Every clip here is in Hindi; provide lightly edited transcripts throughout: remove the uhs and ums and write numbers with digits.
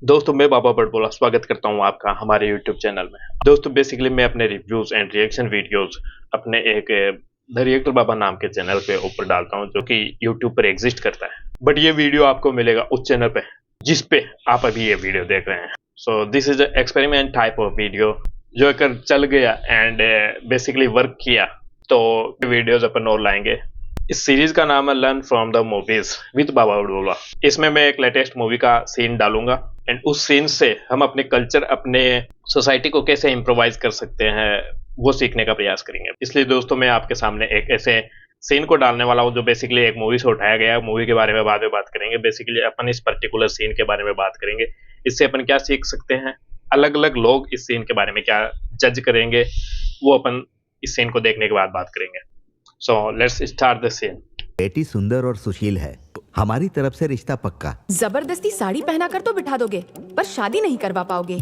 दोस्तों मैं बाबा बड़बोला स्वागत करता हूँ आपका हमारे यूट्यूब चैनल में। दोस्तों बेसिकली मैं अपने रिव्यूज एंड रिएक्शन वीडियोस अपने एक द रिएक्टर बाबा नाम के चैनल पे ऊपर डालता हूँ जो कि यूट्यूब पर एग्जिस्ट करता है। बट ये वीडियो आपको मिलेगा उस चैनल पे जिस पे आप अभी ये वीडियो देख रहे हैं। So this is experiment type of video जो अगर चल गया एंड बेसिकली वर्क किया तो वीडियोज अपन और लाएंगे। इस सीरीज का नाम है learn from the movies with Baba Badbola. इसमें मैं एक लेटेस्ट मूवी का सीन डालूंगा एंड उस सीन से हम अपने कल्चर अपने सोसाइटी को कैसे इम्प्रोवाइज कर सकते हैं वो सीखने का प्रयास करेंगे। इसलिए दोस्तों मैं आपके सामने एक ऐसे सीन को डालने वाला हूँ जो बेसिकली एक मूवी से उठाया गया है। मूवी के बारे में बाद में बात करेंगे। बेसिकली अपन इस पर्टिकुलर सीन के बारे में बात करेंगे। इससे अपन क्या सीख सकते हैं, अलग अलग लोग इस सीन के बारे में क्या जज करेंगे, वो अपन इस सीन को देखने के बाद बात करेंगे। So let's start the scene. बेटी सुंदर और सुशील है, हमारी तरफ से रिश्ता पक्का। जबरदस्ती साड़ी पहनाकर तो बिठा दोगे पर शादी नहीं करवा पाओगे।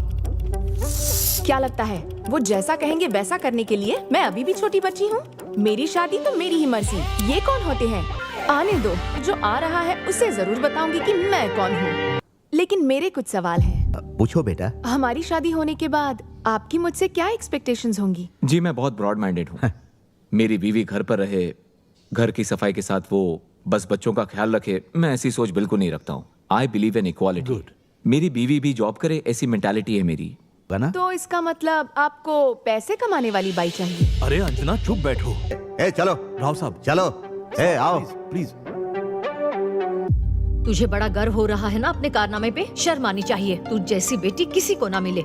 क्या लगता है वो जैसा कहेंगे वैसा करने के लिए मैं अभी भी छोटी बच्ची हूँ? मेरी शादी तो मेरी ही मर्जी। ये कौन होते हैं? आने दो, जो आ रहा है उसे जरूर बताऊंगी कि मैं कौन हूँ। लेकिन मेरे कुछ सवाल हैं। पूछो बेटा। हमारी शादी होने के बाद आपकी मुझसे क्या एक्सपेक्टेशंस होंगी? जी मैं बहुत ब्रॉड माइंडेड हूँ। मेरी बीवी घर पर रहे, घर की सफाई के साथ वो बस बच्चों का ख्याल रखे, मैं ऐसी सोच बिल्कुल नहीं रखता हूँ। I believe in equality. मेरी बीवी भी जॉब करे, ऐसी मेंटालिटी है मेरी। बना? तो इसका मतलब आपको पैसे कमाने वाली बाई चाहिए। अरे अंजना चुप बैठो। ए चलो राव साहब चलो। ए आओ प्लीज। तुझे बड़ा गर्व हो रहा है ना अपने कारनामे पे? शर्म आनी चाहिए। तू जैसी बेटी किसी को ना मिले।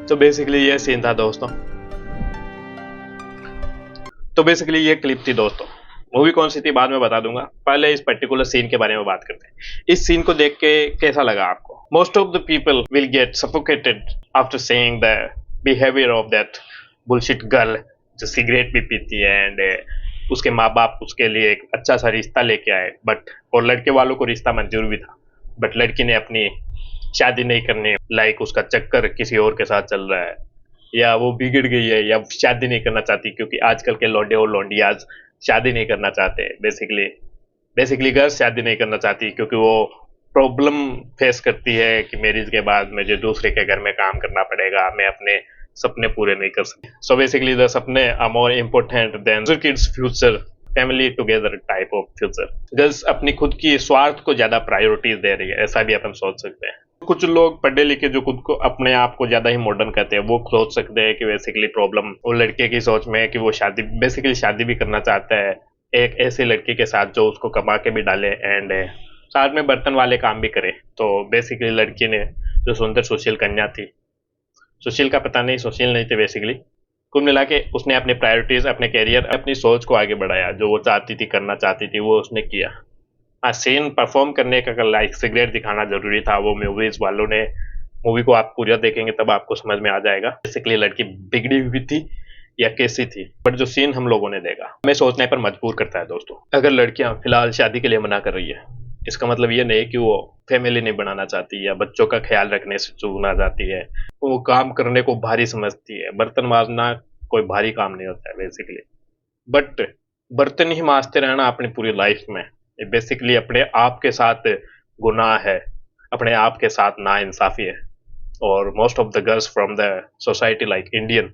तो बेसिकली ये सीन था दोस्तों। तो बेसिकली ये क्लिप थी दोस्तों। मूवी कौन सी थी बाद में बता दूंगा, पहले इस पर्टिकुलर सीन के बारे में बात करते हैं। इस सीन को देख के कैसा लगा आपको? Most of the people will get suffocated after seeing the behaviour of that bullshit girl जो सिगरेट भी पीती है एंड उसके माँ बाप उसके लिए एक अच्छा सा रिश्ता लेके आए, बट और लड़के वालों को रिश्ता मंजूर भी था, बट लड़की ने अपनी शादी नहीं करनी, लाइक उसका चक्कर किसी और के साथ चल रहा है या वो बिगड़ गई है या शादी नहीं करना चाहती क्योंकि आजकल के लौंडे और लौंडियाज शादी नहीं करना चाहते। बेसिकली गर्ल्स शादी नहीं करना चाहती क्योंकि वो प्रॉब्लम फेस करती है कि मैरिज के बाद मुझे दूसरे के घर में काम करना पड़ेगा, मैं अपने सपने पूरे नहीं कर सकती। सो बेसिकली द सपने are more important than kids future, family together type of future. Girls अपनी खुद की स्वार्थ को ज्यादा प्रायोरिटीज दे रही है, ऐसा भी अपन सोच सकते हैं। कुछ लोग पढ़े लिखे जो खुद को अपने आप को ज्यादा ही मॉडर्न कहते हैं, वो सोच सकते हैं कि बेसिकली प्रॉब्लम वो लड़के की सोच में है कि वो शादी भी करना चाहता है एक ऐसे लड़की के साथ जो उसको कमा के भी डाले एंड साथ में बर्तन वाले काम भी करे। तो बेसिकली लड़की ने जो सुंदर सुशील कन्या थी, सुशील का पता नहीं, सुशील नहीं थे बेसिकली, कुल मिला के उसने अपने प्रायोरिटीज, अपने कैरियर, अपनी सोच को आगे बढ़ाया। जो वो चाहती थी, करना चाहती थी, वो उसने किया। हाँ, सीन परफॉर्म करने का लाइक सिगरेट दिखाना जरूरी था, वो मूवीज वालों ने, मूवी को आप पूरा देखेंगे तब आपको समझ में आ जाएगा बेसिकली लड़की बिगड़ी हुई थी या कैसी थी। बट जो सीन हम लोगों ने देखा हमें सोचने पर मजबूर करता है दोस्तों। अगर लड़कियां फिलहाल शादी के लिए मना कर रही है, इसका मतलब ये नहीं कि वो फैमिली नहीं बनाना चाहती या बच्चों का ख्याल रखने से चूकना चाहती है। वो काम करने को भारी समझती है। बर्तन मांजना कोई भारी काम नहीं होता है बेसिकली, बट बर्तन ही मांजते रहना अपनी पूरी लाइफ में बेसिकली अपने आप के साथ गुनाह है, अपने आप के साथ नाइंसाफी है। और most of the girls from the society like Indian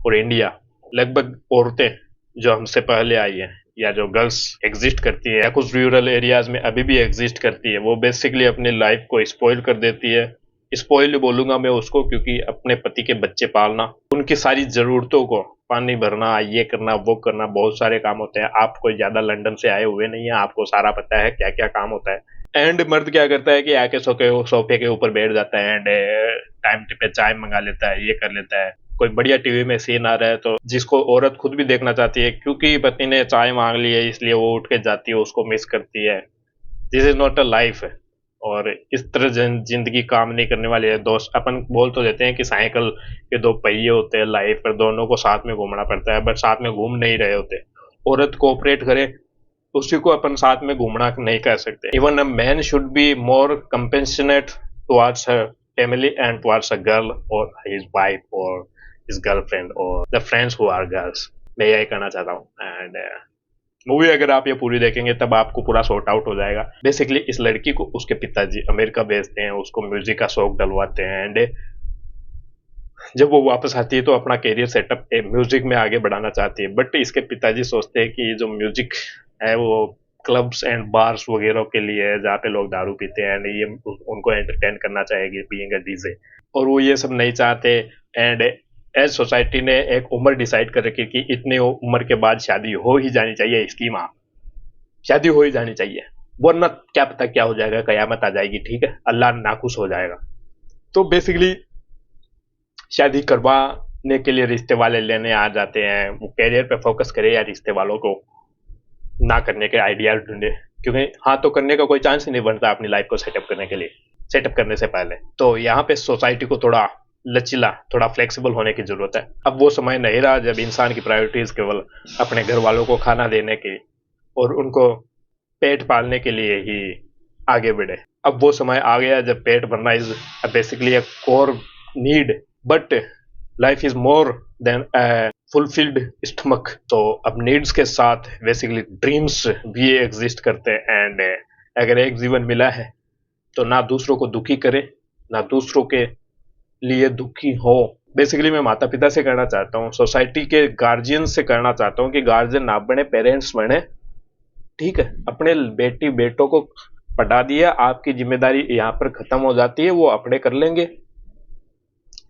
और इंडिया, लगभग औरतें जो हमसे पहले आई हैं या जो गर्ल्स एग्जिस्ट करती है या कुछ रूरल एरियाज में अभी भी एग्जिस्ट करती है, वो बेसिकली अपनी लाइफ को स्पॉइल कर देती है। स्पॉइल बोलूंगा मैं उसको क्योंकि अपने पति के बच्चे पालना, उनकी सारी जरूरतों को पानी भरना, ये करना वो करना, बहुत सारे काम होते हैं। आप कोई ज्यादा लंदन से आए हुए नहीं है, आपको सारा पता है क्या क्या काम होता है। एंड मर्द क्या करता है कि आके सोफे के ऊपर बैठ जाता है एंड टाइम पे चाय मंगा लेता है, ये कर लेता है। कोई बढ़िया टीवी में सीन आ रहा है तो जिसको औरत खुद भी देखना चाहती है, क्योंकि पति ने चाय मांग ली है इसलिए वो उठ के जाती है, उसको मिस करती है। This is not a life. और इस तरह जिंदगी काम नहीं करने वाली है दोस्त। अपन बोल तो देते हैं कि साइकिल के दो पहिए होते हैं लाइफ पर, दोनों को साथ में घूमना पड़ता है, बट साथ में घूम नहीं रहे होते। औरत कोऑपरेट करे उसी को अपन साथ में घूमना नहीं कर सकते। Even a man should be more compassionate towards her family and towards a girl और हिज वाइफ और हिज गर्लफ्रेंड और the friends who are girls. मैं यही कहना चाहता हूँ। एंड मूवी अगर आप ये पूरी देखेंगे तब आपको पूरा सॉर्ट आउट हो जाएगा। बेसिकली इस लड़की को उसके पिताजी अमेरिका भेजते हैं, उसको म्यूजिक का शौक डलवाते हैं, एंड जब वो वापस आती है तो अपना कैरियर सेटअप म्यूजिक में आगे बढ़ाना चाहती है। बट इसके पिताजी सोचते हैं कि ये जो म्यूजिक है वो क्लब्स एंड बार्स वगैरह के लिए है, जहाँ पे लोग दारू पीते हैं, एंड ये उनको एंटरटेन करना चाहेगी बीइंग अ डीजे, और वो ये सब नहीं चाहते। एंड एज सोसाइटी ने एक उम्र डिसाइड कर रखी कि इतनी उम्र के बाद शादी हो ही जानी चाहिए, इसकी माँ शादी हो ही जानी चाहिए, वरना क्या पता क्या हो जाएगा, कयामत आ जाएगी, ठीक है, अल्लाह नाखुश हो जाएगा। तो बेसिकली शादी करवाने के लिए रिश्ते वाले लेने आ जाते हैं। वो कैरियर पे फोकस करे या रिश्ते वालों को ना करने के आइडिया ढूंढे, क्योंकि हाँ तो करने का कोई चांस ही नहीं बनता अपनी लाइफ को सेटअप करने के लिए, सेटअप करने से पहले। तो यहाँ पे सोसाइटी को थोड़ा लचीला, थोड़ा फ्लेक्सिबल होने की जरूरत है। अब वो समय नहीं रहा जब इंसान की प्रायोरिटीज केवल अपने घर वालों को खाना देने की और उनको पेट पालने के लिए ही आगे बढ़े। अब वो समय आ गया जब पेट भरना is basically a core need, but life is more than a fulfilled stomach. तो अब नीड्स के साथ बेसिकली ड्रीम्स भी एग्जिस्ट करते हैं। एंड अगर एक जीवन मिला है तो ना दूसरों को दुखी करे, ना दूसरों के लिए दुखी हो। बेसिकली मैं माता पिता से कहना चाहता हूँ, सोसाइटी के गार्जियन से कहना चाहता हूँ कि गार्जियन ना बने, पेरेंट्स बने, ठीक है। अपने बेटी बेटों को पढ़ा दिया, आपकी जिम्मेदारी यहाँ पर खत्म हो जाती है, वो अपने कर लेंगे।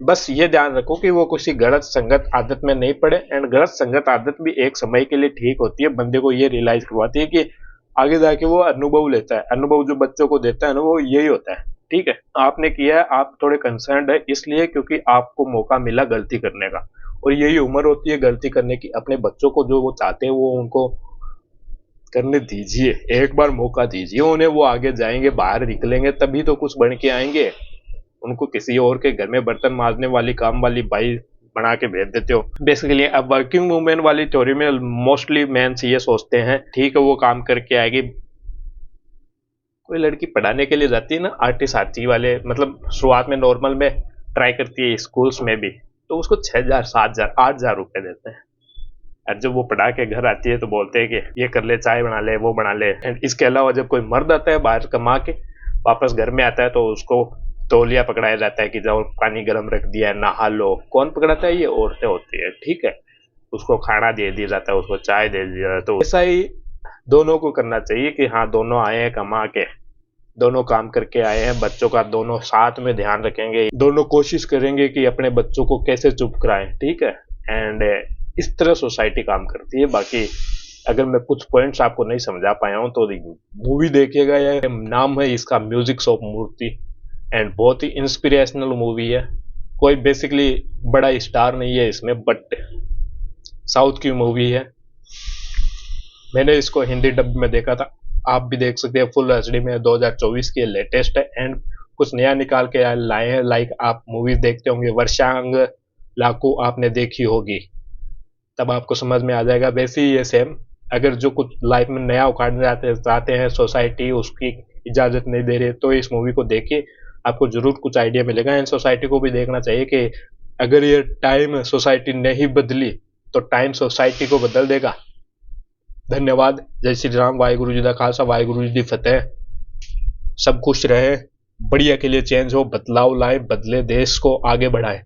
बस ये ध्यान रखो कि वो किसी गलत संगत आदत में नहीं पड़े। एंड गलत संगत आदत भी एक समय के लिए ठीक होती है, बंदे को ये रियलाइज करवाती है कि आगे जाके वो अनुभव लेता है। अनुभव जो बच्चों को देता है ना, वो यही होता है, ठीक है। आपने किया है, आप थोड़े कंसर्न्ड है इसलिए क्योंकि आपको मौका मिला गलती करने का, और यही उम्र होती है गलती करने की। अपने बच्चों को जो वो चाहते हैं वो उनको करने दीजिए, एक बार मौका दीजिए उन्हें, वो आगे जाएंगे, बाहर निकलेंगे, तभी तो कुछ बन के आएंगे। उनको किसी और के घर में बर्तन मांजने वाली, काम वाली बाई बना के भेज देते हो। बेसिकली अब वर्किंग वुमेन वाली थ्योरी में मोस्टली मेंस ये सोचते हैं, ठीक है वो काम करके आएगी। कोई लड़की पढ़ाने के लिए जाती है ना, आर्टिस्ट आर्ची वाले, मतलब शुरुआत में नॉर्मल में ट्राई करती है स्कूल्स में भी, तो उसको 6,000 7,000 8,000 रुपए देते हैं। और जब वो पढ़ा के घर आती है तो बोलते हैं कि ये कर ले, चाय बना ले, वो बना ले। एंड इसके अलावा जब कोई मर्द आता है बाहर कमा के वापस घर में आता है तो उसको तौलिया पकड़ाया जाता है कि जाओ पानी गर्म रख दिया है, नहा लो। कौन पकड़ाता है? ये औरतें होती है, ठीक है। उसको खाना दे दिया जाता है, उसको चाय दे दिया जाता है। तो ऐसा ही दोनों को करना चाहिए कि हाँ दोनों आए हैं कमा के, दोनों काम करके आए हैं, बच्चों का दोनों साथ में ध्यान रखेंगे, दोनों कोशिश करेंगे कि अपने बच्चों को कैसे चुप कराएं, ठीक है। एंड इस तरह सोसाइटी काम करती है। बाकी अगर मैं कुछ पॉइंट्स आपको नहीं समझा पाया हूं तो मूवी देखिएगा। यह नाम है इसका म्यूजिक्स ऑफ मूर्ति, एंड बहुत ही इंस्पिरेशनल मूवी है। कोई बेसिकली बड़ा स्टार नहीं है इसमें, बट साउथ की मूवी है। मैंने इसको हिंदी डब में देखा था, आप भी देख सकते हैं। फुल एचडी में 2024 की लेटेस्ट है, एंड कुछ नया निकाल के लाए हैं। लाइक आप मूवीज देखते होंगे, वर्षांग लाकू आपने देखी होगी, तब आपको समझ में आ जाएगा। वैसे ही ये सेम, अगर जो कुछ लाइफ में नया उखाड़ना चाहते हैं, सोसाइटी उसकी इजाजत नहीं दे रही, तो इस मूवी को देखिए, आपको जरूर कुछ आइडिया मिलेगा। एंड सोसाइटी को भी देखना चाहिए कि अगर ये टाइम सोसाइटी नहीं बदली तो टाइम सोसाइटी को बदल देगा। धन्यवाद। जय श्री राम। वाहिगुरु जी दा खालसा, वाहिगुरु जी दी फतेह। सब खुश रहे, बढ़िया के लिए चेंज हो, बदलाव लाए, बदले देश को आगे बढ़ाए।